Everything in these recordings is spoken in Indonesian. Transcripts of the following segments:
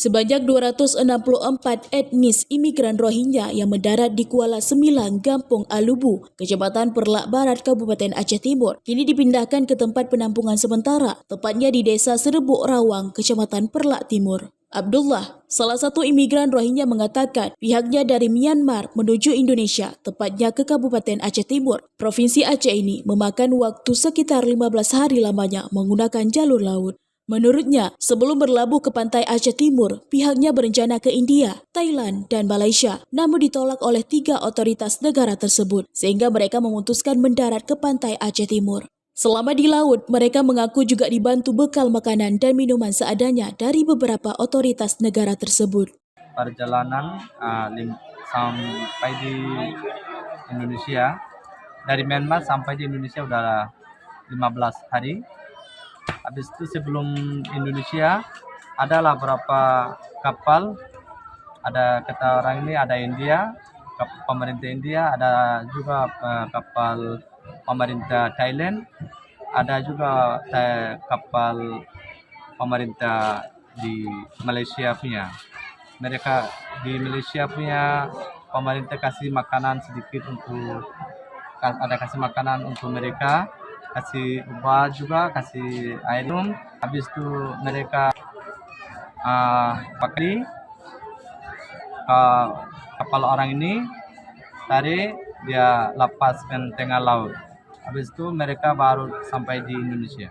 Sebanyak 264 etnis imigran Rohingya yang mendarat di Kuala Sembilan, Kampung Alubu, Kecamatan Perlak Barat, Kabupaten Aceh Timur, kini dipindahkan ke tempat penampungan sementara, tepatnya di Desa Serebuk Rawang, Kecamatan Perlak Timur. Abdullah, salah satu imigran Rohingya, mengatakan pihaknya dari Myanmar menuju Indonesia, tepatnya ke Kabupaten Aceh Timur. Provinsi Aceh ini memakan waktu sekitar 15 hari lamanya menggunakan jalur laut. Menurutnya, sebelum berlabuh ke pantai Aceh Timur, pihaknya berencana ke India, Thailand, dan Malaysia, namun ditolak oleh 3 otoritas negara tersebut, sehingga mereka memutuskan mendarat ke pantai Aceh Timur. Selama di laut, mereka mengaku juga dibantu bekal makanan dan minuman seadanya dari beberapa otoritas negara tersebut. Perjalanan sampai di Indonesia, dari Myanmar sampai di Indonesia udah 15 hari. Habis itu sebelum Indonesia adalah beberapa kapal, ada kata orang ini ada India, pemerintah India, ada juga kapal pemerintah Thailand, ada juga kapal pemerintah di Malaysia punya. Mereka di Malaysia punya pemerintah kasih makanan sedikit kasih makanan untuk mereka, kasih obat juga, kasih air minum. Habis itu mereka pakai kapal orang ini, tarik dia lepaskan tengah laut. Habis itu mereka baru sampai di Indonesia.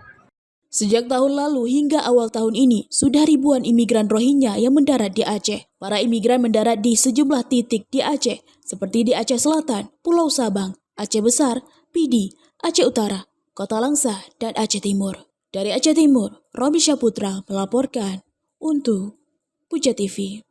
Sejak tahun lalu hingga awal tahun ini, sudah ribuan imigran Rohingya yang mendarat di Aceh. Para imigran mendarat di sejumlah titik di Aceh, seperti di Aceh Selatan, Pulau Sabang, Aceh Besar, Pidi, Aceh Utara, Kota Langsa, dan Aceh Timur. Dari Aceh Timur, Romi Syaputra melaporkan untuk Puja TV.